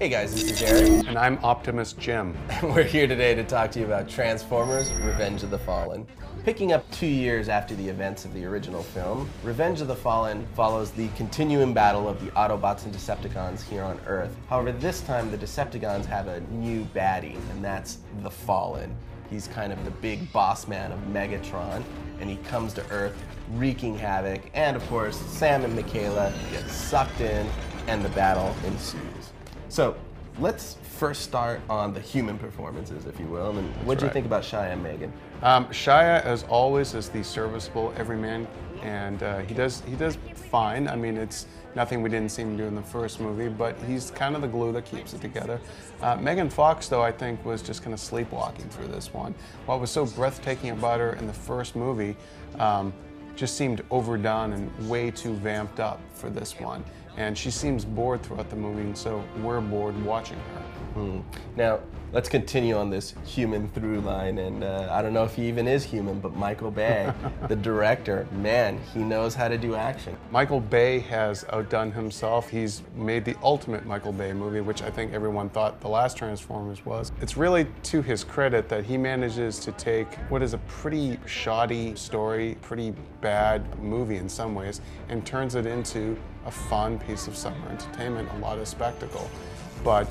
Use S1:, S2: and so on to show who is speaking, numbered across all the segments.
S1: Hey guys, this is Eric,
S2: And I'm Optimus Jim.
S1: and we're here today to talk to you about Transformers: Revenge of the Fallen. Picking up 2 years after the events of the original film, Revenge of the Fallen follows the continuing battle of the Autobots and Decepticons here on Earth. However, this time the Decepticons have a new baddie, and that's the Fallen. He's kind of the big boss man of Megatron, and he comes to Earth wreaking havoc, and of course, Sam and Mikaela get sucked in, and the battle ensues. So, let's first start on the human performances, if you will. And what do you think about Shia and Megan?
S2: Shia, as always, is the serviceable everyman, and he does fine. I mean, it's nothing we didn't see him do in the first movie, but he's kind of the glue that keeps it together. Megan Fox, though, I think was just kind of sleepwalking through this one. What was so breathtaking about her in the first movie just seemed overdone and way too vamped up for this one. And she seems bored throughout the movie, and so we're bored watching her.
S1: Now, let's continue on this human through line, and I don't know if he even is human, but Michael Bay, the director, man, he knows how to do action.
S2: Michael Bay has outdone himself. He's made the ultimate Michael Bay movie, which I think everyone thought the last Transformers was. It's really to his credit that he manages to take what is a pretty shoddy story, pretty bad movie in some ways, and turns it into a fun piece of summer entertainment, a lot of spectacle. But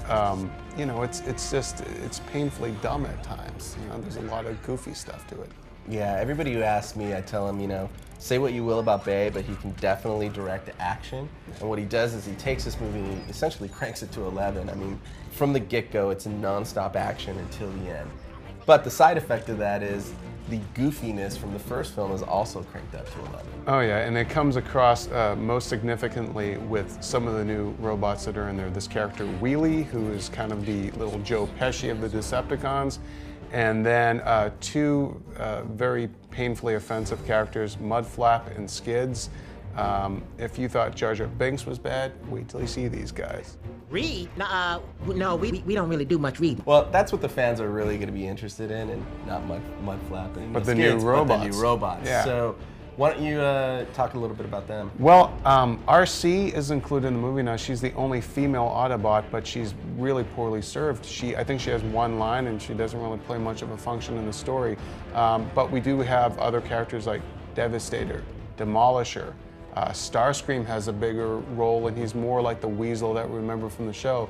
S2: you know, it's painfully dumb at times. You know, there's a lot of goofy stuff to it.
S1: Yeah, everybody who asks me, I tell them, you know, say what you will about Bay, but he can definitely direct action. And what he does is he takes this movie and he essentially cranks it to 11. I mean, from the get-go, it's non-stop action until the end. But the side effect of that is the goofiness from the first film is also cranked up to 11.
S2: Oh yeah, and it comes across most significantly with some of the new robots that are in there. This character Wheelie, who is kind of the little Joe Pesci of the Decepticons, and then two very painfully offensive characters, Mudflap and Skids. If you thought Jar Jar Binks was bad, wait till you see these guys.
S3: Read? No, we don't really do much reading.
S1: Well, that's what the fans are really going to be interested in, and not Mudflap and
S2: But the
S1: Skids,
S2: new robots.
S1: But the new robots.
S2: Yeah.
S1: So, why don't you talk a little bit about them?
S2: Well, RC is included in the movie now. She's the only female Autobot, but she's really poorly served. I think she has one line, and she doesn't really play much of a function in the story. But we do have other characters like Devastator, Demolisher. Starscream has a bigger role, and he's more like the Weasel that we remember from the show.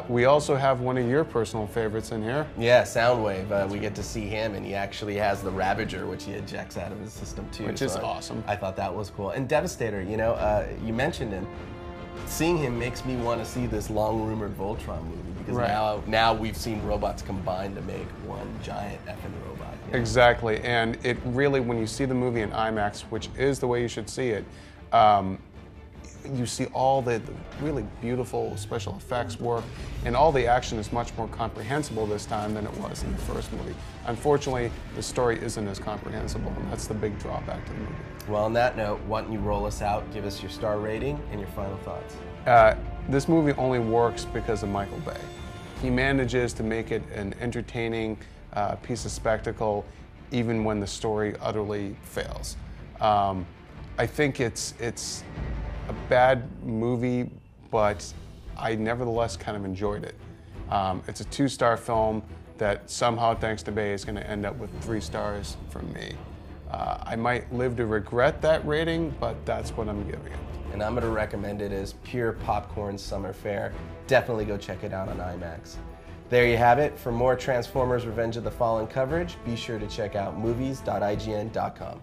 S2: We also have one of your personal favorites in here.
S1: Yeah, Soundwave. We get to see him, and he actually has the Ravager, which he ejects out of his system too.
S2: Which is awesome.
S1: I thought that was cool. And Devastator, you know, you mentioned him. Seeing him makes me want to see this long-rumored Voltron movie, because now we've seen robots combine to make one giant effing robot. You know?
S2: Exactly, and it really, when you see the movie in IMAX, which is the way you should see it, you see all the really beautiful special effects work, and all the action is much more comprehensible this time than it was in the first movie. Unfortunately, the story isn't as comprehensible, and that's the big drawback to the movie.
S1: Well, on that note, why don't you roll us out, give us your star rating and your final thoughts.
S2: This movie only works because of Michael Bay. He manages to make it an entertaining piece of spectacle, even when the story utterly fails. I think it's a bad movie, but I nevertheless kind of enjoyed it. It's a 2-star film that somehow, thanks to Bay, is going to end up with 3 stars from me. I might live to regret that rating, but that's what I'm giving it.
S1: And I'm going to recommend it as pure popcorn summer fare. Definitely go check it out on IMAX. There you have it. For more Transformers: Revenge of the Fallen coverage, be sure to check out movies.ign.com.